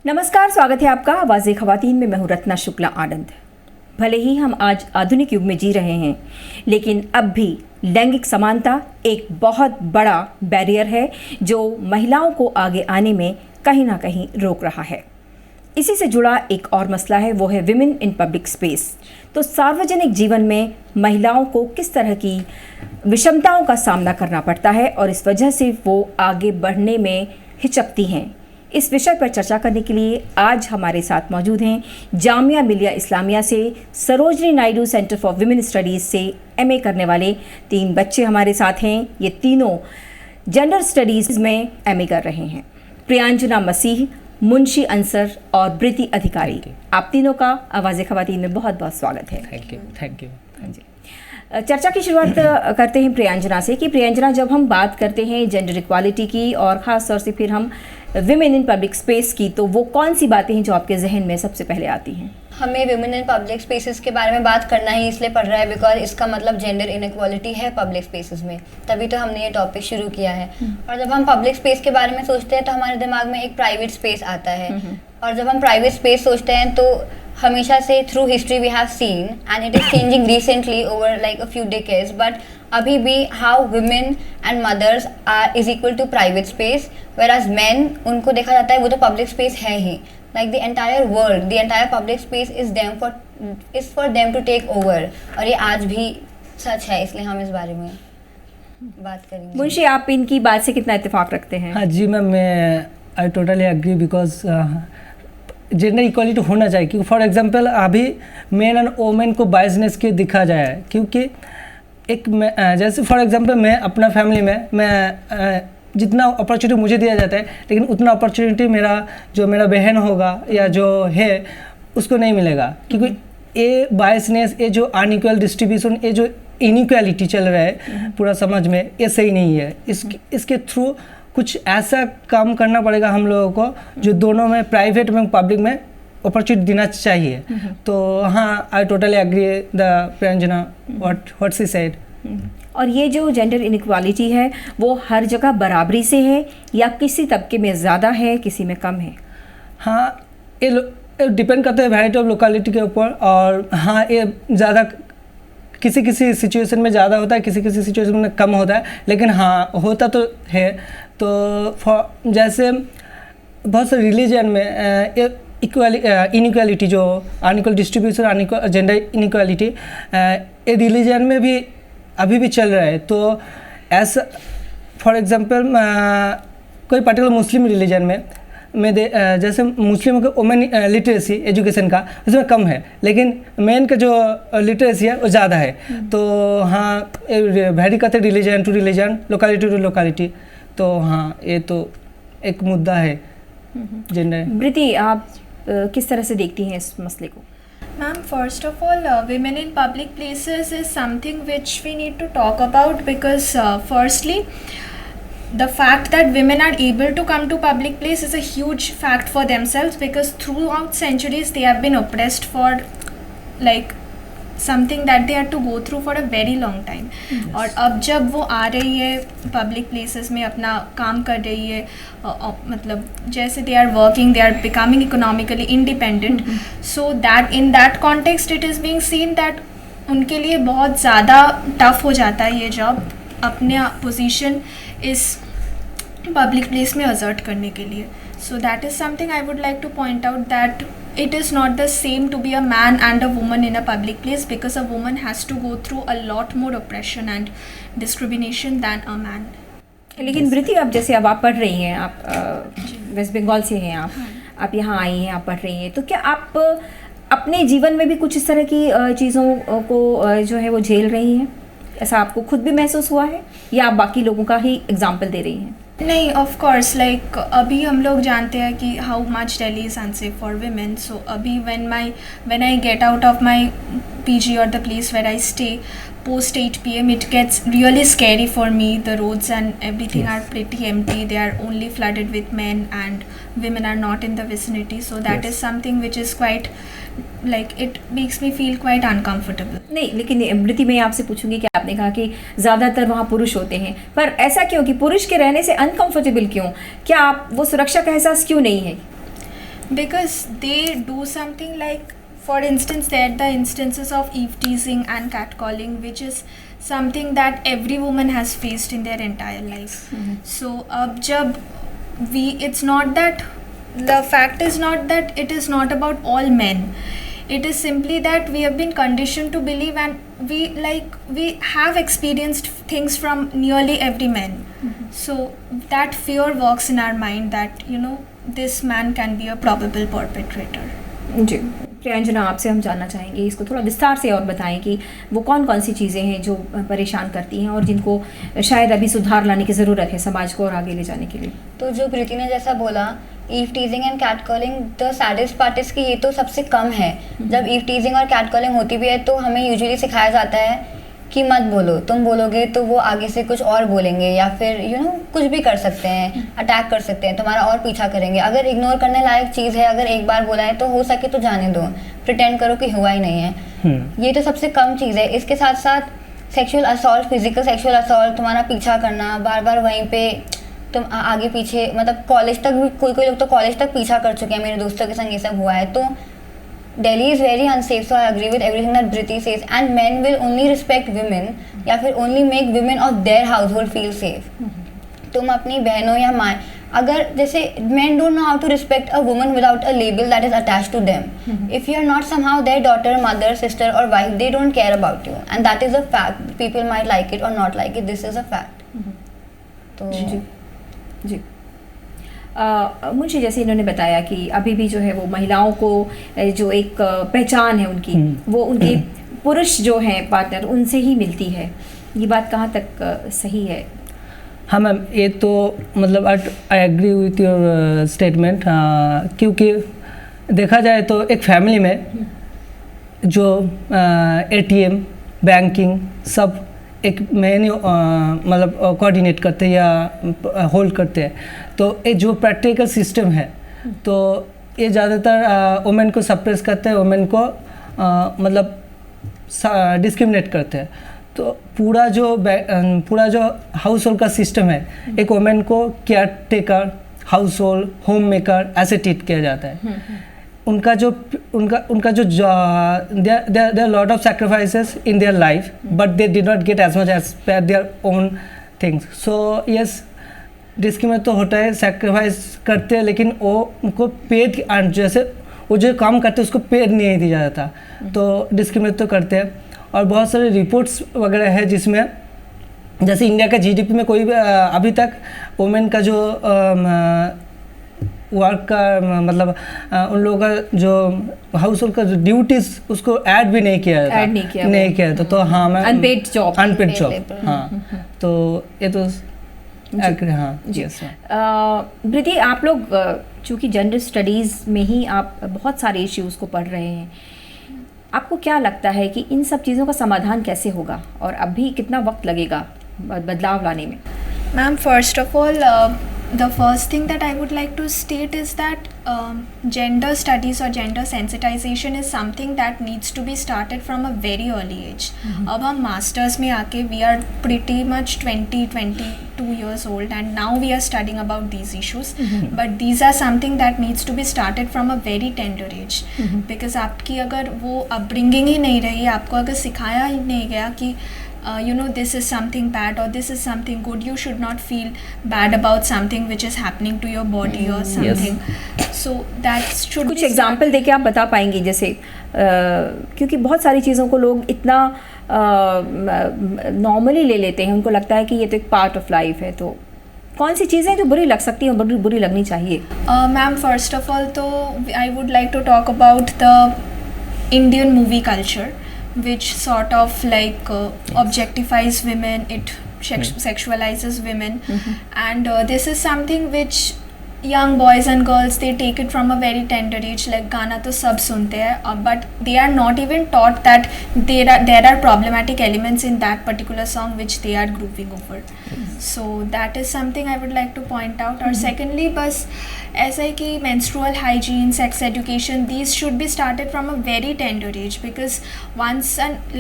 नमस्कार, स्वागत है आपका आवाज़े ख़वातीन में। मैं हूं रत्ना शुक्ला आनंद। भले ही हम आज आधुनिक युग में जी रहे हैं, लेकिन अब भी लैंगिक समानता एक बहुत बड़ा बैरियर है जो महिलाओं को आगे आने में कहीं ना कहीं रोक रहा है। इसी से जुड़ा एक और मसला है, वो है विमेन इन पब्लिक स्पेस। तो सार्वजनिक जीवन में महिलाओं को किस तरह की विषमताओं का सामना करना पड़ता है और इस वजह से वो आगे बढ़ने में हिचकती हैं। इस विषय पर चर्चा करने के लिए आज हमारे साथ मौजूद हैं जामिया मिलिया इस्लामिया से Sarojini Naidu centre for women studies से एमए करने वाले 3 बच्चे हमारे साथ हैं। ये तीनों जेंडर स्टडीज़ में एमए कर रहे हैं। प्रियांजना मसीह, मुंशी अंसर और ब्रिति अधिकारी, आप तीनों का आवाज़े ख़वातीन में बहुत बहुत स्वागत है। Thank you. चर्चा की शुरुआत करते हैं प्रियांजना से कि प्रियांजना, जब हम बात करते हैं जेंडर इक्वालिटी की और ख़ास तौर से फिर हम विमेन इन पब्लिक स्पेस की, तो वो कौन सी बातें हैं जो आपके जहन में सबसे पहले आती हैं? हमें विमेन इन पब्लिक स्पेसेस के बारे में बात करना ही इसलिए पड़ रहा है बिकॉज इसका मतलब जेंडर इनइक्वालिटी है पब्लिक स्पेसेस में, तभी तो हमने ये टॉपिक शुरू किया है। और जब हम पब्लिक स्पेस के बारे में सोचते हैं तो हमारे दिमाग में एक प्राइवेट स्पेस आता है, और जब हम प्राइवेट स्पेस सोचते हैं तो हमेशा से through history we have seen and it is changing recently over like a few decades, but अभी भी how women and mothers are is equal to private space, whereas men उनको देखा जाता है वो तो पब्लिक स्पेस है ही। Like the entire world, the entire public space is for them to take over, और ये आज भी सच है, इसलिए हम इस बारे में बात करेंगे। मुंशी, आप इनकी बात से कितना इत्तेफाक रखते हैं? हाँ जी मैम, मैं I totally agree because gender equality होना चाहिए। क्योंकि फॉर एग्जांपल अभी मेन एंड वोमेन को बायसनेस के दिखा जाए है, क्योंकि एक जैसे फॉर एग्जांपल मैं अपना फैमिली में मैं जितना अपॉर्चुनिटी मुझे दिया जाता है, लेकिन उतना अपॉर्चुनिटी मेरा बहन होगा या जो है उसको नहीं मिलेगा। क्योंकि ये बायसनेस, ये जो अनइक्वल डिस्ट्रीब्यूशन, ये जो इनइक्वालिटी चल रहा है पूरा समाज में, ये सही नहीं है। इसके थ्रू कुछ ऐसा काम करना पड़ेगा हम लोगों को जो दोनों में, प्राइवेट में पब्लिक में अपॉर्चुनिटी देना चाहिए। तो हाँ, I totally agree the Priyanjana what she said. और ये जो जेंडर इनइक्वालिटी है वो हर जगह बराबरी से है या किसी तबके में ज़्यादा है, किसी में कम है? हाँ, ये डिपेंड करता है वैरायटी ऑफ लोकेलिटी के ऊपर। और हाँ, ये ज़्यादा किसी सिचुएशन में ज़्यादा होता है, किसी सिचुएशन में कम होता है, लेकिन हाँ होता तो है। तो जैसे बहुत से रिलीजन में इनइक्वालिटी, जो unequal distribution, unequal gender inequality, ये रिलीजन में भी अभी भी चल रहा है। तो ऐसा फॉर एग्जांपल कोई पर्टिकुलर मुस्लिम रिलीजन में जैसे मुस्लिमों के वुमेन लिटरेसी एजुकेशन का उसमें कम है, लेकिन मेन का जो लिटरेसी है वो ज़्यादा है। तो हाँ, वेरी करते religion to religion, locality to locality. तो हाँ, ये तो एक मुद्दा है जेंडर। ब्रिति, आप किस तरह से देखती हैं इस मसले को? Ma'am, first of all, women in public places is something which we need to talk about because firstly, the fact that women are able to come to public place is a huge fact for themselves because throughout centuries they have been oppressed for like something that they had to go through for a very long time. Yes. और अब जब वो आ रही है public places में अपना काम कर रही है, मतलब जैसे they are working, they are becoming economically independent, so that in that context it is being seen that उनके लिए बहुत ज़्यादा टफ हो जाता है ये जॉब, अपने पोजीशन इस पब्लिक प्लेस में असर्ट करने के लिए। So that is something I would like two point out that it is not the same to be a man and a woman in a public place because a woman has to go through a lot more oppression and discrimination than a man. लेकिन ब्रिति, आप जैसे अब आप पढ़ रही हैं, आप waste Bengal से हैं, आप यहाँ आई हैं, आप पढ़ रही हैं, तो क्या आप अपने जीवन में भी कुछ इस तरह की चीज़ों को जो है वो झेल रही हैं? ऐसा आपको खुद भी महसूस हुआ है या आप बाकी लोगों का ही एग्जाम्पल दे रही हैं? नहीं, ऑफ कोर्स, लाइक अभी हम लोग जानते हैं कि how much Delhi is unsafe for women. सो अभी when I get out of my PG or the place where I stay post 8 PM, it gets really scary for me. The roads and everything are pretty empty. They are only flooded with men and women are not in the vicinity. So that is something which is quite like it makes me feel quite uncomfortable. नहीं, लेकिन ब्रिति, मैं आपसे पूछूंगी कि आपने कहा कि ज़्यादातर वहाँ पुरुष होते हैं, पर ऐसा क्यों कि पुरुष के रहने से अनकंफर्टेबल क्यों? क्या आप वो सुरक्षा का एहसास क्यों नहीं है? because they do something like, for instance, there are the instances of eve teasing and catcalling, which is something that every woman has faced in their entire life. So jab it's not that, the fact is not that it is not about all men. It is simply that we have been conditioned to believe, and we have experienced things from nearly every man. So that fear works in our mind that, you know, this man can be a probable perpetrator. जी, प्रियंजना, आपसे हम जानना चाहेंगे, इसको थोड़ा विस्तार से और बताएं कि वो कौन कौन सी चीज़ें हैं जो परेशान करती हैं और जिनको शायद अभी सुधार लाने की ज़रूरत है समाज को और आगे ले जाने के लिए। तो जो प्रीति ने जैसा बोला, eve teasing and catcalling, the saddest part is कि ये तो सबसे कम है। जब ईव टीजिंग और कैट कॉलिंग होती भी है तो हमें यूजुअली सिखाया जाता है कि मत बोलो, तुम बोलोगे तो वो आगे से कुछ और बोलेंगे, या फिर कुछ भी कर सकते हैं, अटैक कर सकते हैं, तुम्हारा और पीछा करेंगे। अगर इग्नोर करने लायक चीज़ है, अगर एक बार बोला है तो हो सके तो जाने दो, प्रिटेंड करो कि हुआ ही नहीं है। ये तो सबसे कम चीज़ है। इसके साथ साथ sexual assault, physical sexual assault, तुम्हारा पीछा करना, बार बार वहीं पे तुम आगे पीछे, मतलब कॉलेज तक भी, कोई लोग तो कॉलेज तक पीछा कर चुके हैं, मेरे दोस्तों के संग ये सब हुआ है। तो Delhi is very unsafe, so I agree with everything that Briti says. And men will only respect women, या फिर only make women of their household feel safe. तुम अपनी बहनों या माँ, अगर जैसे men don't know how to respect a woman without a label that is attached to them. If you are not somehow their daughter, mother, sister or wife, they don't care about you, and that is a fact. People might like it or not like it. This is a fact. तो जी, मुझे जैसे इन्होंने बताया कि अभी भी जो है वो महिलाओं को जो एक पहचान है उनकी, वो उनके पुरुष जो हैं पार्टनर, उनसे ही मिलती है। ये बात कहाँ तक सही है? हाँ मैम, ये तो मतलब I agree with your statement, क्योंकि देखा जाए तो एक फैमिली में जो ATM, बैंकिंग सब एक मेन मतलब कोऑर्डिनेट करते हैं या होल्ड करते हैं। तो ये जो प्रैक्टिकल सिस्टम है, तो ये ज़्यादातर वुमेन को सप्रेस करते हैं, वुमेन को मतलब डिस्क्रिमिनेट करते हैं। तो पूरा जो हाउस होल्ड का सिस्टम है, एक वुमेन को care taker, house hold, home maker ऐसे ट्रीट किया जाता है। उनका जो there are lot of sacrifices in their life, but they did not get as much as per their own things. So yes, discriminate तो होता है, सेक्रीफाइस करते हैं, लेकिन वो उनको पेड, जैसे वो जो काम करते हैं उसको पेड नहीं दिया जाता, तो डिस्क्रिमिनेट तो करते हैं। और बहुत सारे रिपोर्ट्स वगैरह है जिसमें जैसे इंडिया का GDP में कोई भी अभी तक वुमेन का जो वर्क का मतलब उन लोगों का जो हाउस होल्ड का जो ड्यूटीज उसको ऐड भी नहीं किया जाता, नहीं किया जाता। तो हाँ मैं अनपेड जॉब, हाँ, तो ये तो हाँ जी। ब्रिति, आप लोग चूँकि जेंडर स्टडीज़ में ही आप बहुत सारे इश्यूज़ को पढ़ रहे हैं, आपको क्या लगता है कि इन सब चीज़ों का समाधान कैसे होगा और अभी कितना वक्त लगेगा बदलाव लाने में? Ma'am, first of all, the first thing that I would like to state is that gender studies or gender sensitization is something that needs to be started from a very early age. अब हम masters में आके we are pretty much 22 years old and now we are studying about these issues. But these are something that needs to be started from a very tender age. Because आपकी अगर वो upbringing ही नहीं रही, आपको अगर सिखाया ही नहीं गया कि this is something bad or this is something good, you should not feel bad about something which is happening to your body or something. So that should कुछ एग्जाम्पल देके आप बता पाएंगे, जैसे क्योंकि बहुत सारी चीज़ों को लोग इतना नॉर्मली ले लेते हैं, उनको लगता है कि ये तो एक पार्ट ऑफ लाइफ है। तो कौन सी चीज़ें जो बुरी लग सकती हैं, बुरी लगनी चाहिए? मैम, फर्स्ट ऑफ ऑल तो I would like to talk about the Indian movie culture, which sort of like objectifies women, it sexualizes women, and this is something which young boys and girls, they take it from a very tender age. Like गाना तो सब सुनते हैं, but they are not even taught that there are problematic elements in that particular song which they are grooving over. So that is something I would like to point out. और secondly, बस ऐसा है कि menstrual hygiene, sex education, these should be started from a very tender age, because once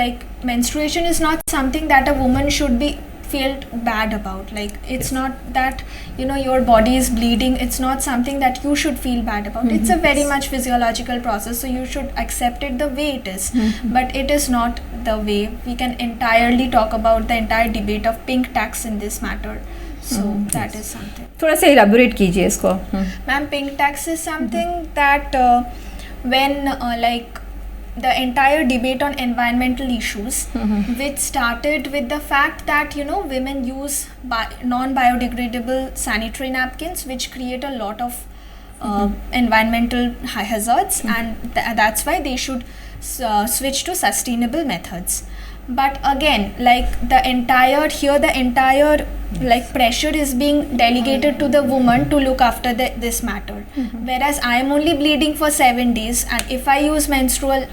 like menstruation is not something that a woman should be felt bad about. Like it's not that your body is bleeding, it's not something that you should feel bad about. It's a very much physiological process, so you should accept it the way it is. But it is not the way. We can entirely talk about the entire debate of pink tax in this matter. So that is something. थोड़ा सा elaborate कीजिए इसको. Ma'am, pink tax is something that when like the entire debate on environmental issues, which started with the fact that women use non-biodegradable sanitary napkins, which create a lot of environmental hazards, and that's why they should switch to sustainable methods. But again, like the entire like pressure is being delegated to the woman to look after this matter, whereas I am only bleeding for 7 days, and if I use menstrual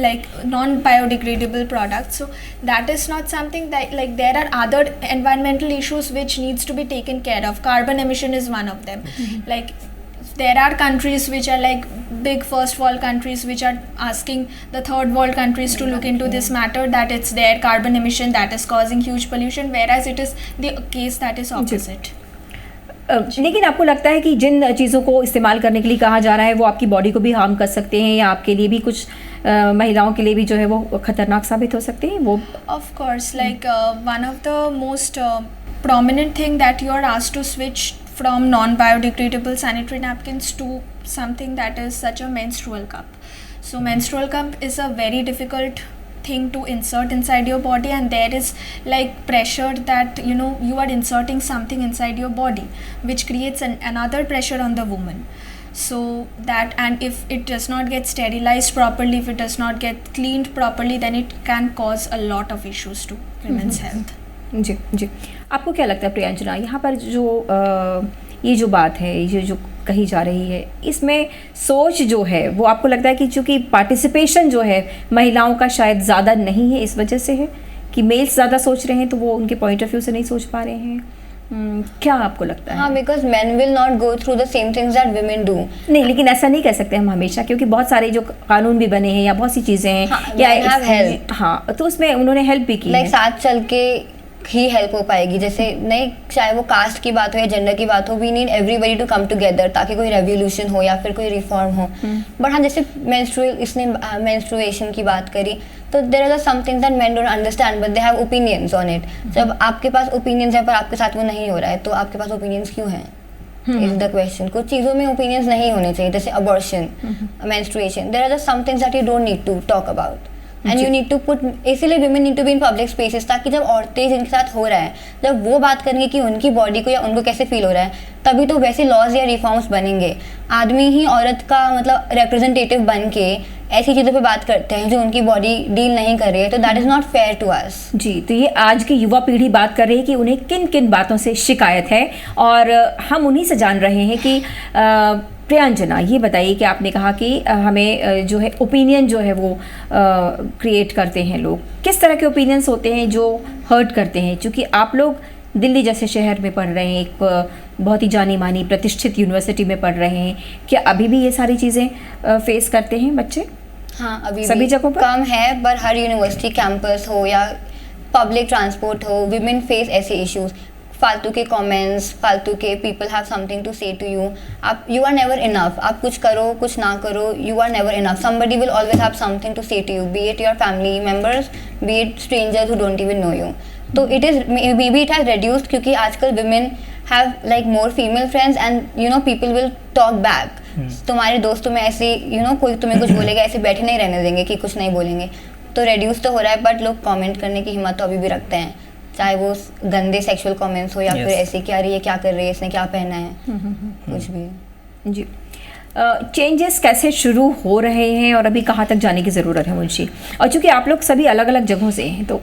like non-biodegradable products, so that is not something that, like, there are other environmental issues which needs to be taken care of. Carbon emission is one of them. Like there are countries which are like big first world countries which are asking the third world countries to look into this matter, that it's their carbon emission that is causing huge pollution, whereas it is the case that is opposite. लेकिन आपको लगता है कि जिन चीज़ों को इस्तेमाल करने के लिए कहा जा रहा है वो आपकी बॉडी को भी हार्म कर सकते हैं, या आपके लिए भी कुछ महिलाओं के लिए भी जो है वो खतरनाक साबित हो सकते हैं वो? Of course, like one of the most prominent thing that you are asked to switch from non-biodegradable sanitary napkins to something that is such a menstrual cup. So menstrual cup is a very difficult thing to insert inside your body, and there is like pressure that you are inserting something inside your body, which creates another pressure on the woman. So that, and if it does not get sterilized properly, if it does not get cleaned properly, then it can cause a lot of issues to women's health. जी जी, आपको क्या लगता है प्रियंजना, यहाँ पर जो ये जो बात है, ये जो कही जा रही है, इसमें सोच जो है वो आपको लगता है कि चूँकि पार्टिसिपेशन जो है महिलाओं का शायद ज़्यादा नहीं है, इस वजह से है कि मेल्स ज़्यादा सोच रहे हैं तो वो उनके पॉइंट ऑफ व्यू से नहीं सोच पा रहे हैं? क्या आपको लगता है? हाँ, because man will not go through the same things that women do. नहीं, लेकिन ऐसा नहीं कह सकते हम हमेशा, क्योंकि बहुत सारे जो कानून भी बने हैं या बहुत सी चीज़ें हैं, हाँ, तो उसमें उन्होंने हेल्प भी की है. साथ चल के ही हेल्प हो पाएगी. जैसे नहीं, चाहे वो कास्ट की बात हो या जेंडर की बात हो, we need everybody to come together ताकि कोई रेवोल्यूशन हो या फिर कोई रिफॉर्म हो. बट हाँ, जैसे इसने मेंस्ट्रुएशन की बात करी, तो there are some things that men don't understand but they have opinions on it. जब आपके पास ओपिनियंस है पर आपके साथ वो नहीं हो रहा है, तो आपके पास ओपिनियंस क्यों हैं? Is the question. कुछ चीज़ों में ओपिनियंस नहीं होने चाहिए, जैसे abortion, menstruation. There are some things that you don't need to talk about. And you need to put, इसीलिए women need to be in public spaces, ताकि जब औरतें जिनके साथ हो रहा है, जब वो बात करेंगे कि उनकी बॉडी को या उनको कैसे फील हो रहा है, तभी तो वैसे लॉज या रिफॉर्म्स बनेंगे. आदमी ही औरत का मतलब रिप्रेजेंटेटिव बन के ऐसी चीज़ों पे बात करते हैं जो उनकी बॉडी डील नहीं कर रही है, तो that is not fair to us. जी, तो ये आज की युवा पीढ़ी बात कर रही है कि उन्हें किन किन बातों से शिकायत है, और हम उन्हीं से जान रहे हैं कि प्रियंजना, ये बताइए कि आपने कहा कि हमें जो है ओपिनियन जो है वो क्रिएट करते हैं लोग. किस तरह के ओपिनियंस होते हैं जो हर्ट करते हैं? क्योंकि आप लोग दिल्ली जैसे शहर में पढ़ रहे हैं, एक बहुत ही जानी मानी प्रतिष्ठित यूनिवर्सिटी में पढ़ रहे हैं, क्या अभी भी ये सारी चीज़ें फेस करते हैं बच्चे? हाँ, अभी सभी जगहों पर कम है, पर हर यूनिवर्सिटी कैंपस हो या पब्लिक ट्रांसपोर्ट हो, विमेन फेस ऐसे इश्यूज. फालतू के कमेंट्स, फालतू के people have something to say to you. आप यू आर नेवर इनफ. आप कुछ करो कुछ ना करो, you are never enough. Somebody will always have something to say to you, be it your family members, be it strangers who don't even know you. तो it is maybe it has reduced क्योंकि आजकल women have like more female friends and you know people will talk back. तुम्हारे दोस्तों में ऐसे कोई तुम्हें कुछ बोलेगा, ऐसे बैठे नहीं रहने देंगे कि कुछ नहीं बोलेंगे. तो reduce तो हो रहा है, बट लोग कमेंट करने की हिम्मत तो अभी भी रखते हैं, चाहे वो गंदे सेक्सुअल कमेंट्स हो या फिर ऐसे क्या रही है, क्या कर रही है, इसने क्या पहना है, कुछ भी. जी, चेंजेस कैसे शुरू हो रहे हैं और अभी कहाँ तक जाने की ज़रूरत है मुंशी? और चूँकि आप लोग सभी अलग अलग जगहों से हैं, तो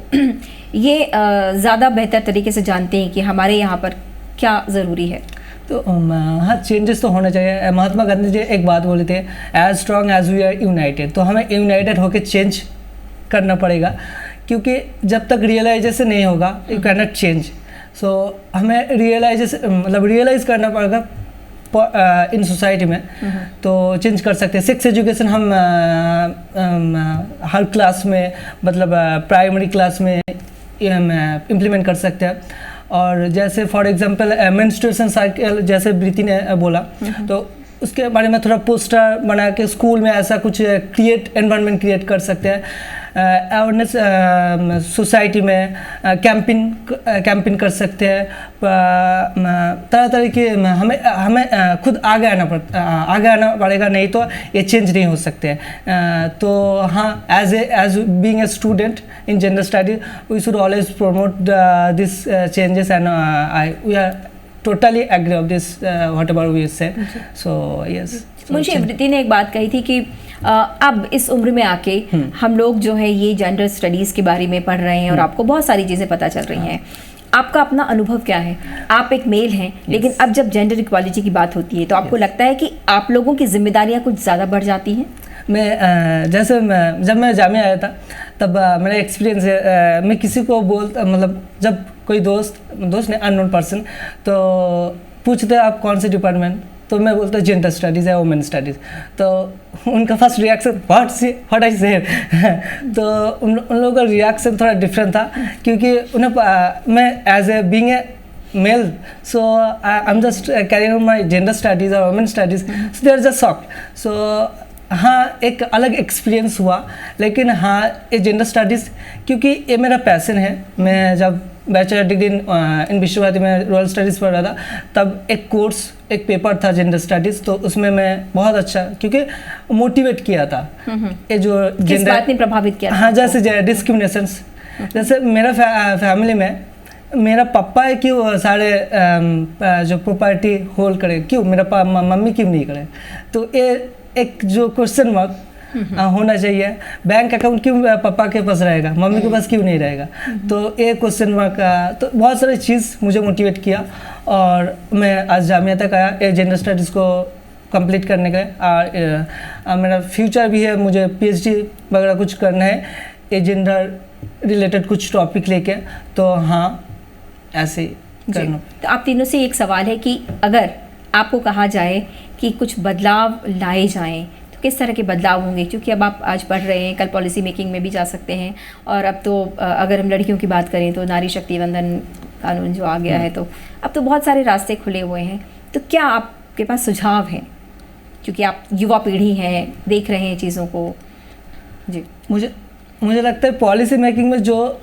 ये ज़्यादा बेहतर तरीके से जानते हैं कि हमारे यहाँ पर क्या ज़रूरी है. तो हाँ, चेंजेस तो होना चाहिए. महात्मा गांधी जी एक बात बोले थे, as strong as we are united. तो हमें यूनाइटेड होकर चेंज करना पड़ेगा, क्योंकि जब तक रियलाइजेशन नहीं होगा यू कैन नॉट चेंज. सो हमें रियलाइज़ करना पड़ेगा इन सोसाइटी में, तो चेंज कर सकते हैं. सेक्स एजुकेशन हम हर क्लास में, मतलब प्राइमरी क्लास में इम्प्लीमेंट कर सकते हैं. और जैसे फॉर एग्जांपल मेंस्ट्रुएशन साइकिल जैसे प्रीति ने बोला, तो उसके बारे में थोड़ा पोस्टर बना के स्कूल में ऐसा कुछ एनवायरनमेंट क्रिएट कर सकते हैं। अवेयरनेस सोसाइटी में कैंपिंग कर सकते हैं। तरह तरह के हमें खुद आगे आना पड़ेगा, नहीं तो ये चेंज नहीं हो सकते हैं। तो हाँ, as being a student in gender studies we should always promote this changes and we are totally agree of this whatever we said. So yes. मुझे प्रीति ने एक बात कही थी कि अब इस उम्र में आके हम लोग जो है ये जेंडर स्टडीज़ के बारे में पढ़ रहे हैं और आपको बहुत सारी चीज़ें पता चल रही हैं। आपका अपना अनुभव क्या है? आप एक मेल हैं, लेकिन अब जब जेंडर इक्वालिटी की बात होती है तो आपको लगता है कि आप लोगों की जिम्मेदारियाँ कुछ ज़्यादा बढ़ जाती हैं? जब मैं जामिया आया था तब मेरा एक्सपीरियंस है, मैं किसी को मतलब जब कोई दोस्त ने अननोन पर्सन तो पूछते आप कौन से डिपार्टमेंट, तो मैं बोलता जेंडर स्टडीज़ है, वुमेन स्टडीज़। तो उनका first reaction what I said तो उन लोगों का रिएक्शन थोड़ा डिफरेंट था, क्योंकि उन्हें मैं as a being a male, so I'm just carrying on my gender studies or women studies, so they're just shocked. So हाँ, एक अलग एक्सपीरियंस हुआ, लेकिन हाँ ये जेंडर स्टडीज़ क्योंकि ये मेरा पैसन है। मैं जब बैचलर डिग्री इन विश्व भारती में रॉयल स्टडीज़ पढ़ रहा था, तब एक पेपर था जेंडर स्टडीज़, तो उसमें मैं बहुत अच्छा क्योंकि मोटिवेट किया था। ये जो किस बात ने प्रभावित किया? हाँ, जैसे डिस्क्रिमिनेशंस, जैसे मेरा फैमिली में मेरा पापा है, क्यों सारे जो प्रॉपर्टी होल्ड करे, क्यों मेरा मम्मी क्यों नहीं करे? तो ये एक जो क्वेश्चन मार्क होना चाहिए। बैंक अकाउंट क्यों पापा के पास रहेगा, मम्मी के पास क्यों नहीं रहेगा? तो ये क्वेश्चन मार्क तो बहुत सारी चीज़ मुझे मोटिवेट किया और मैं आज जामिया तक आया ये जेंडर स्टडीज़ को कंप्लीट करने का। और मेरा फ्यूचर भी है, मुझे PhD वगैरह कुछ करना है ये जेंडर रिलेटेड कुछ टॉपिक लेके। तो हाँ, ऐसे करना। तो आप तीनों से एक सवाल है कि अगर आपको कहा जाए कि कुछ बदलाव लाए जाएं तो किस तरह के बदलाव होंगे? क्योंकि अब आप आज पढ़ रहे हैं, कल पॉलिसी मेकिंग में भी जा सकते हैं, और अब तो अगर हम लड़कियों की बात करें तो नारी शक्ति वंदन कानून जो आ गया है, तो अब तो बहुत सारे रास्ते खुले हुए हैं। तो क्या आपके पास सुझाव हैं, क्योंकि आप युवा पीढ़ी हैं, देख रहे हैं चीज़ों को? जी, मुझे लगता है पॉलिसी मेकिंग में जो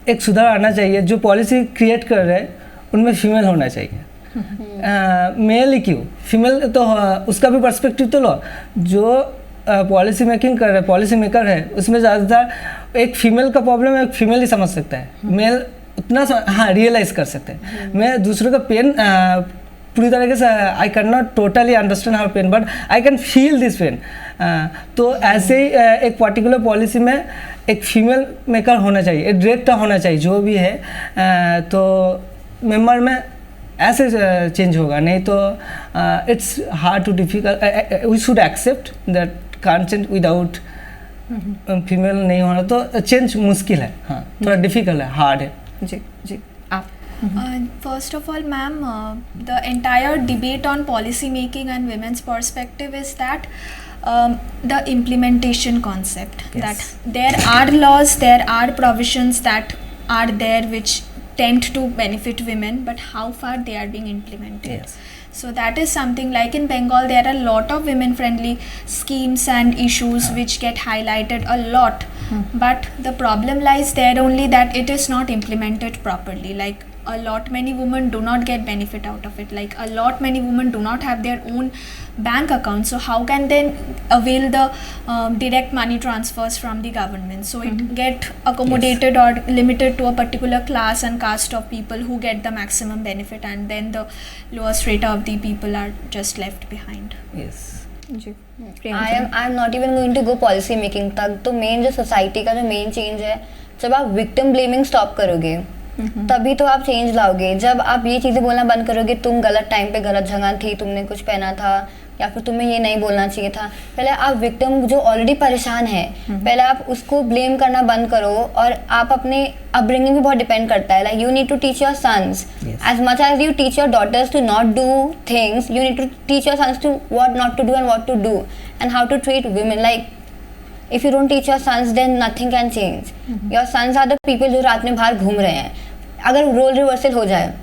एक सुधार आना चाहिए, जो पॉलिसी क्रिएट कर रहे हैं उनमें फीमेल होना चाहिए। मेल ही क्यों, फीमेल तो उसका भी पर्सपेक्टिव तो लो। जो पॉलिसी मेकिंग कर रहे हैं, पॉलिसी मेकर है, उसमें ज़्यादातर एक फीमेल का प्रॉब्लम है, एक फीमेल ही समझ सकता है। मेल उतना हाँ रियलाइज कर सकते हैं। मैं दूसरों का पेन पूरी तरीके से I can not totally understand how pain, but I can feel this pain. तो ऐसे ही एक पर्टिकुलर पॉलिसी में एक फीमेल मेकर होना चाहिए, एक डायरेक्टर होना चाहिए जो भी है। तो मेंबर में ऐसे चेंज होगा, नहीं तो it's hard to difficult. We should accept that can't change without female नहीं होना, तो चेंज मुश्किल है। हाँ, थोड़ा डिफिकल्ट है, हार्ड है। जी जी, आप? First of all, ma'am, the entire debate on policy making and women's perspective is that the implementation concept. Yes. That there are laws, there are provisions that are there which tend to benefit women, but how far they are being implemented. Yes. So that is something like in Bengal there are a lot of women friendly schemes and issues which get highlighted a lot, but the problem lies there only that it is not implemented properly. Like a lot many women do not get benefit out of it, like a lot many women do not have their own bank account, so how can they avail the direct money transfers from the government? So it get accommodated or limited to a particular class and caste of people who get the maximum benefit, and then the lower strata of the people are just left behind. Yes. जी, I am not even going to go policy making तक। तो main जो society का जो main change है, जब आप victim blaming stop करोगे तभी तो आप चेंज लाओगे। जब आप ये चीज़ें बोलना बंद करोगे, तुम गलत टाइम पे गलत जगह थी, तुमने कुछ पहना था, या फिर तुम्हें ये नहीं बोलना चाहिए था। पहले आप विक्टिम जो ऑलरेडी परेशान है, पहले आप उसको ब्लेम करना बंद करो। और आप अपने अपब्रिंगिंग भी बहुत डिपेंड करता है। Like you need to teach your sons as much as you teach your daughters to not do things, you need to teach your sons to what not to do and what to do and how to treat women. Like if you don't teach your sons, then nothing can change. Your sons are the people जो रात में बाहर घूम रहे हैं। अगर role reversal हो जाए,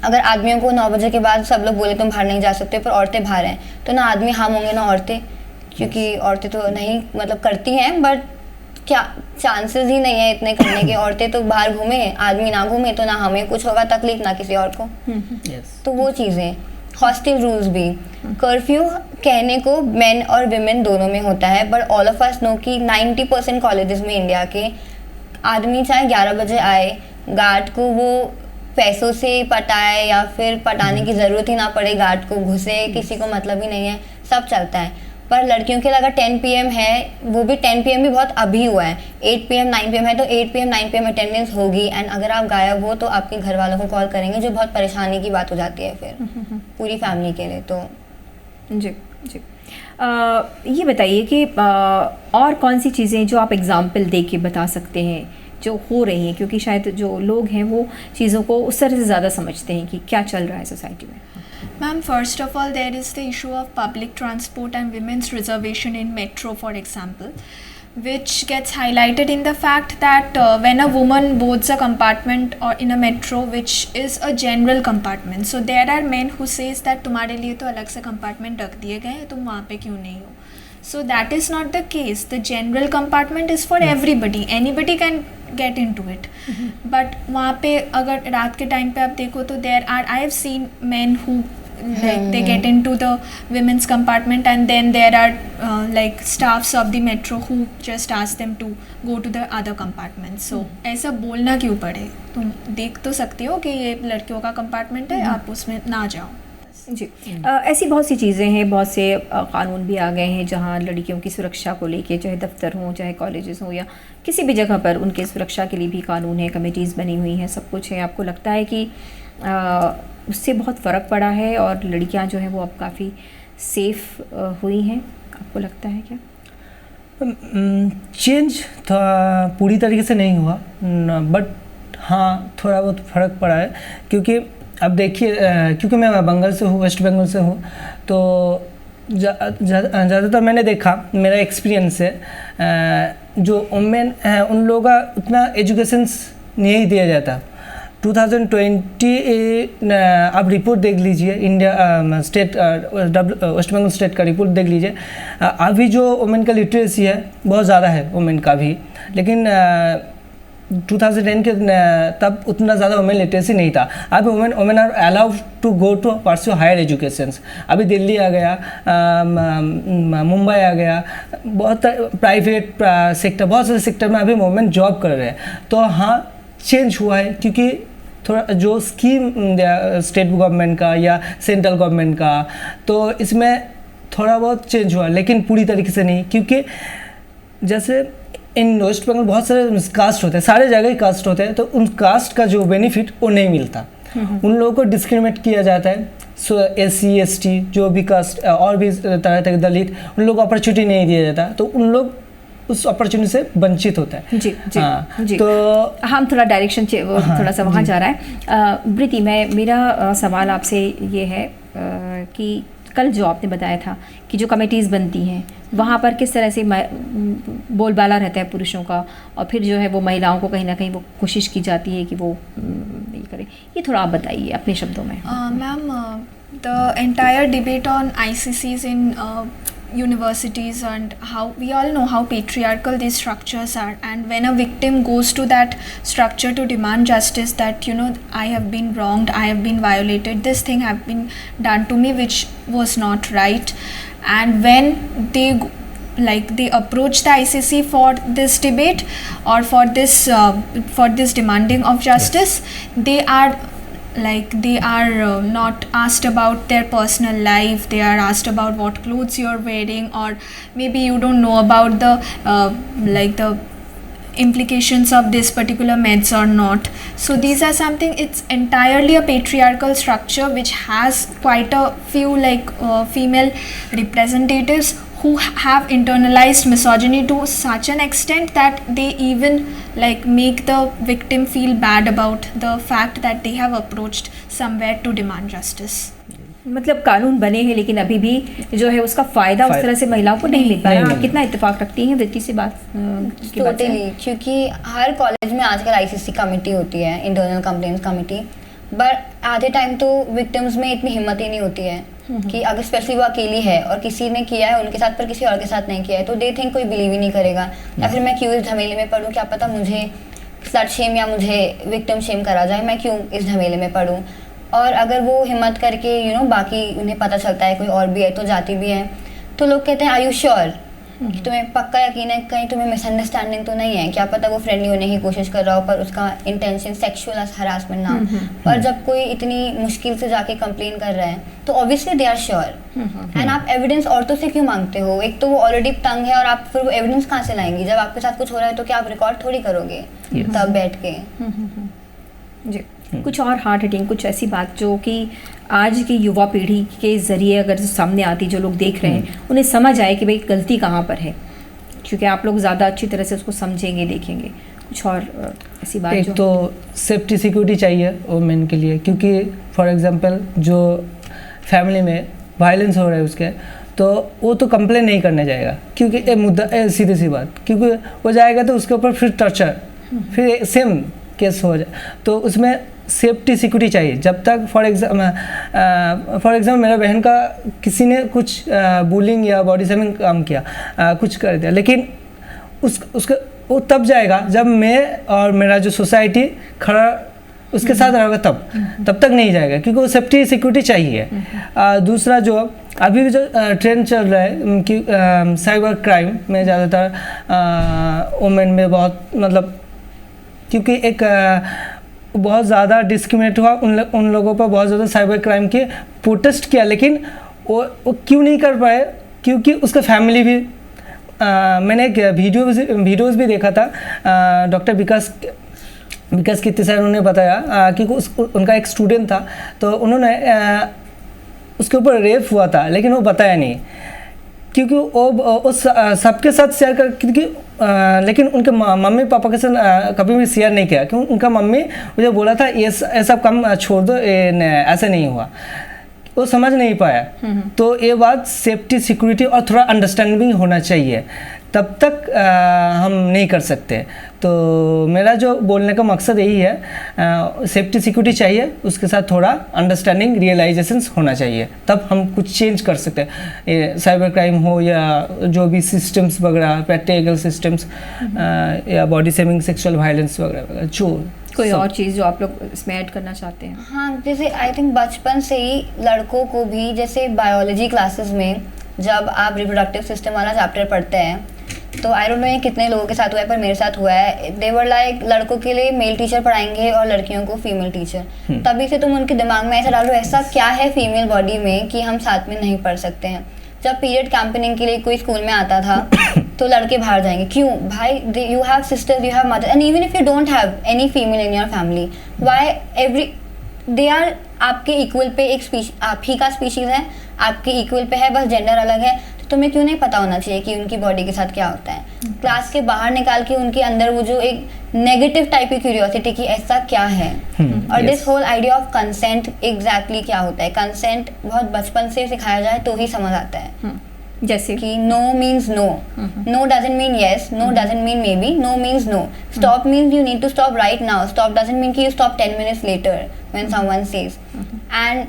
अगर आदमियों को 9 बजे के बाद सब लोग बोले तुम बाहर नहीं जा सकते पर औरतें बाहर हैं, तो ना आदमी हार्म होंगे ना औरतें, क्योंकि औरतें तो नहीं मतलब करती हैं, बट क्या चांसेस ही नहीं है इतने करने के। औरतें तो बाहर घूमे, आदमी ना घूमे, तो ना हमें कुछ होगा तकलीफ ना किसी और को। तो वो चीज़ें, हॉस्टल रूल्स भी, कर्फ्यू कहने को मेन और विमेन दोनों में होता है, but all of us know कि 90% कॉलेजेस में इंडिया के आदमी चाहे 11 बजे आए, गार्ड को वो पैसों से पटाए या फिर पटाने की ज़रूरत ही ना पड़े, गार्ड को घुसे, किसी को मतलब ही नहीं है, सब चलता है। पर लड़कियों के लिए अगर 10 PM है, वो भी 10 PM भी बहुत अभी हुआ है, 8 PM 9 PM है, तो 8 PM 9 PM अटेंडेंस होगी, एंड अगर आप गायब हो तो आपके घर वालों को कॉल करेंगे, जो बहुत परेशानी की बात हो जाती है फिर पूरी फैमिली के लिए। तो जी जी, ये बताइए कि और कौन सी चीज़ें जो आप एग्जाम्पल दे के बता सकते हैं जो हो रही हैं, क्योंकि शायद जो लोग हैं वो चीज़ों को उस तरह से ज़्यादा समझते हैं कि क्या चल रहा है सोसाइटी में। Ma'am, first of all, there is the issue of public transport and women's reservation in metro, for example, which gets highlighted in the fact that when a woman boards a compartment or in a metro, which is a general compartment, so there are men who says that तुम्हारे लिए तो अलग से compartment रख दिए गए हैं, तुम वहाँ पे क्यों नहीं हो? So that is not the case. The general compartment is for everybody. Anybody can get into it. But वहाँ पे अगर रात के टाइम पे आप देखो तो I have seen men who like they get into the women's compartment, and then there are like staffs of the metro who just ask them to go to the other compartment. So ऐसा बोलना क्यों पड़े? तुम देख तो सकते हो कि ये लड़कियों का compartment है, आप उसमें ना जाओ। जी, ऐसी बहुत सी चीज़ें हैं, बहुत से कानून भी आ गए हैं जहां लड़कियों की सुरक्षा को लेके, चाहे दफ्तर हों, चाहे कॉलेजेस हों, या किसी भी जगह पर उनके सुरक्षा के लिए भी कानून है, कमेटीज़ बनी हुई हैं, सब कुछ है। आपको लगता है कि उससे बहुत फ़र्क पड़ा है और लड़कियां जो हैं वो अब काफ़ी सेफ़ हुई हैं, आपको लगता है क्या? चेंज पूरी तरीके से नहीं हुआ, बट हाँ थोड़ा बहुत फ़र्क पड़ा है, क्योंकि अब देखिए क्योंकि मैं बंगाल से हूँ, वेस्ट बंगाल से हूँ, तो ज़्यादातर मैंने देखा, मेरा एक्सपीरियंस है, जो वुमेन हैं उन लोगों का उतना एजुकेशंस नहीं दिया जाता। 2020 आप रिपोर्ट देख लीजिए, India state West Bengal state का रिपोर्ट देख लीजिए, अभी जो वुमेन का लिटरेसी है बहुत ज़्यादा है वुमेन का भी, लेकिन 2010 के तब उतना ज़्यादा वुमेन लिटरेसी नहीं था। अभी women are allowed to go to pursue higher educations. अभी दिल्ली आ गया, मुंबई आ गया, बहुत प्राइवेट सेक्टर, बहुत सारे सेक्टर में अभी वुमेन जॉब कर रहे हैं। तो हाँ चेंज हुआ है, क्योंकि थोड़ा जो स्कीम स्टेट गवर्नमेंट का या सेंट्रल गवर्नमेंट का, तो इसमें थोड़ा बहुत चेंज हुआ, लेकिन पूरी तरीके से नहीं, क्योंकि जैसे इन वेस्ट बंगाल बहुत सारे कास्ट होते हैं, सारे जगह ही कास्ट होते हैं, तो उन कास्ट का जो बेनिफिट वो नहीं मिलता, उन लोगों को डिस्क्रिमिनेट किया जाता है। सो SC ST जो भी कास्ट और भी तरह तरह के दलित, उन लोगों को अपॉर्चुनिटी नहीं दिया जाता, तो उन लोग उस अपॉर्चुनिटी से वंचित होता है। जी जी, हाँ, जी। तो हम थोड़ा डायरेक्शन थोड़ा सा वहाँ जा रहा है। प्रीति, मेरा सवाल आपसे ये है कि कल जो आपने बताया था कि जो कमेटीज़ बनती हैं वहाँ पर किस तरह से बोलबाला रहता है पुरुषों का, और फिर जो है वो महिलाओं को कहीं ना कहीं वो कोशिश की जाती है कि वो ये करें, ये थोड़ा आप बताइए अपने शब्दों में। Ma'am, the entire debate on ICCs in universities, and how we all know how patriarchal these structures are, and when a victim goes to that structure to demand justice, that you know, I have been wronged, I have been violated, this thing have been done to me which was not right, and when they approach the ICC for this debate or for this demanding of justice, they are not asked about their personal life. They are asked about what clothes you're wearing, or maybe you don't know about the implications of this particular meds or not. So these are something, it's entirely a patriarchal structure which has quite a few female representatives who have internalized misogyny to such an extent that they even make the victim feel bad about the fact that they have approached somewhere to demand justice. मतलब कानून बने हैं लेकिन अभी भी जो है उसका फायदा उस तरह से महिलाओं को नहीं मिल पा नहीं रहा। मिल आप कितना इत्तेफाक रखती हैं वृत्ति से बात की बात से? टोटली, क्योंकि हर कॉलेज में आजकल आईसीसी कमेटी होती है, इंटरनल कंप्लेंट्स कमेटी, बट आधे टाइम तो विक्टिम्स में इतनी हिम्मत ही नहीं होती है कि अगर स्पेशली वो अकेली है और किसी ने किया है उनके साथ पर किसी और के साथ नहीं किया है तो दे थिंक कोई बिलीव ही नहीं करेगा, या फिर मैं क्यों इस झमेले में पढ़ूँ, क्या पता मुझे स्लट शेम या मुझे विक्टिम शेम करा जाए, मैं क्यों इस झमेले में पढ़ूँ। और अगर वो हिम्मत करके बाकी उन्हें पता चलता है कोई और भी है तो जाती भी है, तो लोग कहते हैं आर यू श्योर, कि तुम्हें पक्का यकीन है, कहीं तुम्हें मिसअंडरस्टैंडिंग तो नहीं है, क्या पता वो फ्रेंडली होने की कोशिश कर रहा हो पर उसका इंटेंशन सेक्सुअल हरासमेंट ना हो। और जब कोई इतनी मुश्किल से जाके कंप्लेन कर रहा है तो obviously they are sure. And आप एविडेंस औरतों से क्यों मांगते हो? एक तो वो ऑलरेडी तंग है और आप फिर वो एविडेंस कहाँ से लाएंगी? जब आपके साथ कुछ हो रहा है तो क्या आप रिकॉर्ड थोड़ी करोगे तब बैठ के। जी, कुछ और हार्ट हिटिंग, कुछ ऐसी बात जो कि आज की युवा पीढ़ी के ज़रिए अगर सामने आती, जो लोग देख रहे हैं उन्हें समझ आए कि भाई गलती कहाँ पर है, क्योंकि आप लोग ज़्यादा अच्छी तरह से उसको समझेंगे, देखेंगे। कुछ और ऐसी बात? एक तो सेफ्टी सिक्योरिटी चाहिए वुमेन के लिए, क्योंकि फॉर एग्जांपल जो फैमिली में वायलेंस हो रहा है उसके, तो वो तो कंप्लेन नहीं करने जाएगा, क्योंकि ये मुद्दा सीधी सी बात, क्योंकि वो जाएगा तो उसके ऊपर फिर टॉर्चर, फिर सेम केस हो जाए, तो उसमें सेफ्टी सिक्योरिटी चाहिए। जब तक फॉर एग्जाम्पल मेरा बहन का किसी ने कुछ बुलिंग या बॉडी शेमिंग काम किया, कुछ कर दिया, लेकिन उसका वो तब जाएगा जब मैं और मेरा जो सोसाइटी खड़ा उसके साथ रहेगा, तब तक नहीं जाएगा, क्योंकि वो सेफ्टी सिक्योरिटी चाहिए। दूसरा जो अभी भी जो ट्रेंड चल रहा है कि साइबर क्राइम में ज़्यादातर वुमेन में बहुत, मतलब क्योंकि एक बहुत ज़्यादा डिस्क्रिमिनेट हुआ उन लोगों पर, बहुत ज़्यादा साइबर क्राइम के प्रोटेस्ट किया, लेकिन वो क्यों नहीं कर पाए? क्योंकि उसका फैमिली भी मैंने एक वीडियोज़ भी देखा था, डॉक्टर विकास कीर्ति सर उन्होंने बताया कि उनका एक स्टूडेंट था, तो उन्होंने उसके ऊपर रेप हुआ था, लेकिन वो बताया नहीं, क्योंकि वो सबके साथ शेयर कर, क्योंकि लेकिन उनके मम्मी पापा के साथ कभी भी शेयर नहीं किया, क्योंकि उनका मम्मी मुझे बोला था ये सब काम छोड़ दो, ऐसे नहीं हुआ, वो समझ नहीं पाया। तो ये बात सेफ्टी सिक्योरिटी और थोड़ा अंडरस्टैंडिंग होना चाहिए, तब तक हम नहीं कर सकते। तो मेरा जो बोलने का मकसद यही है, सेफ्टी सिक्योरिटी चाहिए, उसके साथ थोड़ा अंडरस्टैंडिंग रियलाइजेशंस होना चाहिए, तब हम कुछ चेंज कर सकते हैं। ये साइबर क्राइम हो या जो भी सिस्टम्स वगैरह, पैट्रियार्कल सिस्टम्स या बॉडी शेमिंग, सेक्सुअल वायलेंस वगैरह, जो कोई और चीज़ जो आप लोग इसमें ऐड करना चाहते हैं? हाँ, जैसे आई थिंक बचपन से ही लड़कों को भी, जैसे बायोलॉजी क्लासेस में जब आप रिप्रोडक्टिव सिस्टम वाला चैप्टर पढ़ते हैं, तो आई डोंट नो ये कितने लोगों के साथ हुआ है, पर मेरे साथ हुआ है। दे वर लाइक लड़कों के लिए मेल टीचर पढ़ाएंगे और लड़कियों को फीमेल टीचर। तभी से तुम उनके दिमाग में ऐसा डालो, ऐसा क्या है फीमेल बॉडी में कि हम साथ में नहीं पढ़ सकते हैं। जब पीरियड कैंपेनिंग के लिए कोई स्कूल में आता था तो लड़के बाहर जाएंगे, क्यों भाई? You have sisters, you have mother, and even if you don't have any female in your family, why every they are आपके इक्वल पे, एक आप ही का स्पीशीज़ है, आपके इक्वल पे है, बस जेंडर अलग है, तो तुम्हें क्यों नहीं पता होना चाहिए कि उनकी बॉडी के साथ क्या होता है? क्लास के बाहर निकाल के उनके अंदर वो जो एक नेगेटिव टाइप की क्यूरियोसिटी कि ऐसा क्या है, और this whole idea of consent exactly क्या होता है। कंसेंट बहुत बचपन से सिखाया जाए तो ही समझ आता है, जैसे कि no means no, no doesn't mean yes, no doesn't mean maybe, no means no, stop means you need to stop right now, stop doesn't mean कि you stop 10 minutes later when someone says. And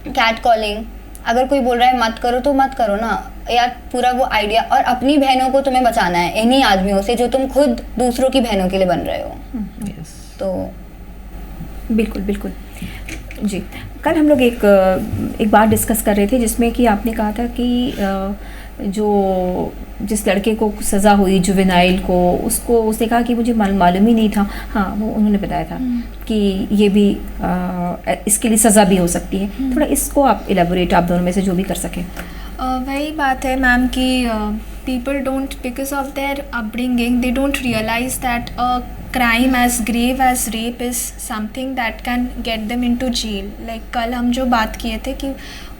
catcalling, अगर कोई बोल रहा है मत करो तो मत करो ना यार, पूरा वो आइडिया। और अपनी बहनों को तुम्हें बचाना है इन्हीं आदमियों से जो तुम खुद दूसरों की बहनों के लिए बन रहे हो। तो बिल्कुल बिल्कुल जी। कल हम लोग एक बात डिस्कस कर रहे थे जिसमें कि आपने कहा था कि जिस लड़के को सज़ा हुई जुवेनाइल को, उसने कहा कि मुझे मालूम ही नहीं था। हाँ, वो उन्होंने बताया था कि ये भी इसके लिए सज़ा भी हो सकती है। थोड़ा इसको आप इलेबोरेट, आप दोनों में से जो भी कर सकें। वही बात है मैम कि people don't, because of their upbringing, they don't realize that a crime as grave as rape is something that can get them into jail. Like कल हम जो बात किए थे कि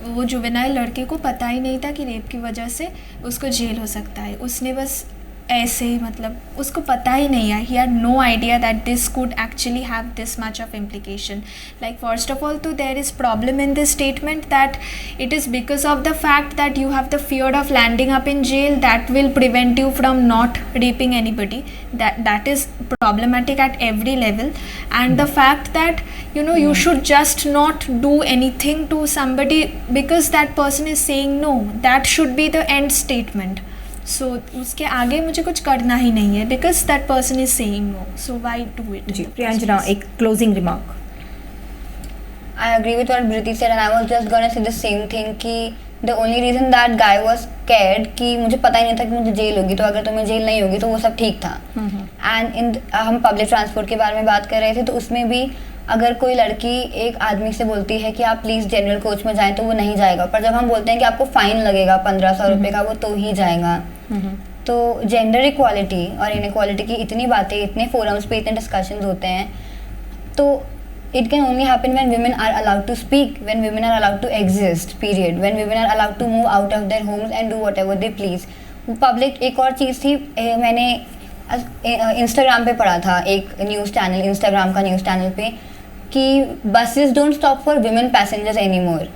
वो जुवेनाइल लड़के को पता ही नहीं था कि रेप की वजह से उसको जेल हो सकता है। उसने बस ऐसे मतलब उसको पता ही नहीं है, he had no idea that this could actually have this much of implication. Like first of all तो there is problem in this statement that it is because of the fact that you have the fear of landing up in jail that will prevent you from not raping anybody. That is problematic at every level. And the fact that you should just not do anything to somebody because that person is saying no, that should be the end statement. So उसके आगे मुझे कुछ करना ही नहीं है because that person is saying no, so why do it? जी प्रियंजना, एक closing remark. I agree with what Briti said, and I was just gonna say the same thing कि the only reason that guy was scared कि मुझे पता ही नहीं था कि मुझे जेल होगी, तो अगर तुम्हें जेल नहीं होगी तो वो सब ठीक था. एंड हम पब्लिक ट्रांसपोर्ट के बारे में बात कर रहे थे, तो उसमें भी अगर कोई लड़की एक आदमी से बोलती है कि आप प्लीज़ जनरल कोच में जाएं, तो वो नहीं जाएगा. पर जब हम बोलते हैं कि आपको फ़ाइन लगेगा 1500 रुपये का, वो तो ही जाएगा. तो जेंडर इक्वालिटी और इनइक्वालिटी की इतनी बातें, इतने फोरम्स पे इतने डिस्कशंस होते हैं, तो it can only happen when women are allowed to speak, when women are allowed to exist, period. When women are allowed to move out of their homes and do whatever they please. Public एक और चीज़ थी, मैंने Instagram पे पढ़ा था, एक news channel, Instagram का news channel पे, कि buses don't stop for women passengers any more.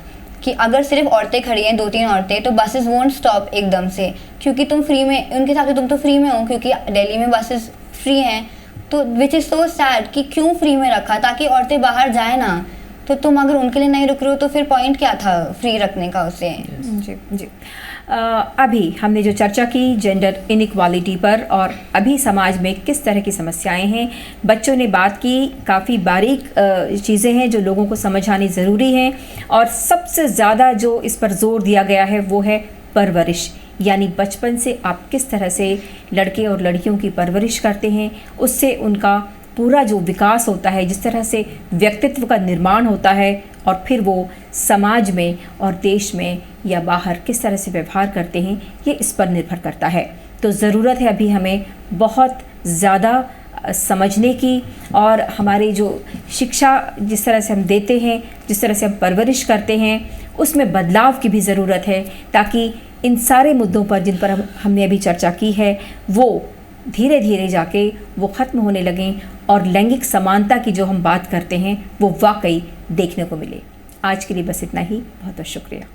कि अगर सिर्फ औरतें खड़ी हैं, 2-3 औरतें, तो बसेस वोंट स्टॉप एकदम से, क्योंकि तुम फ्री में, उनके हिसाब से तुम तो फ्री में हो, क्योंकि दिल्ली में बसेस फ्री हैं. तो विच इज़ सो सैड कि क्यों फ्री में रखा, ताकि औरतें बाहर जाए ना. तो तुम अगर उनके लिए नहीं रुक रहे हो तो फिर पॉइंट क्या था फ्री रखने का उसे. जी जी. अभी हमने जो चर्चा की जेंडर इनइक्वालिटी पर, और अभी समाज में किस तरह की समस्याएं हैं, बच्चों ने बात की, काफ़ी बारीक चीज़ें हैं जो लोगों को समझानी ज़रूरी हैं. और सबसे ज़्यादा जो इस पर जोर दिया गया है वो है परवरिश, यानी बचपन से आप किस तरह से लड़के और लड़कियों की परवरिश करते हैं, उससे उनका पूरा जो विकास होता है, जिस तरह से व्यक्तित्व का निर्माण होता है, और फिर वो समाज में और देश में या बाहर किस तरह से व्यवहार करते हैं, ये इस पर निर्भर करता है. तो ज़रूरत है अभी हमें बहुत ज़्यादा समझने की, और हमारी जो शिक्षा जिस तरह से हम देते हैं, जिस तरह से हम परवरिश करते हैं, उसमें बदलाव की भी ज़रूरत है, ताकि इन सारे मुद्दों पर जिन पर हमने अभी चर्चा की है, वो धीरे धीरे जाके वो ख़त्म होने लगें, और लैंगिक समानता की जो हम बात करते हैं वो वाकई देखने को मिले. आज के लिए बस इतना ही. बहुत बहुत शुक्रिया.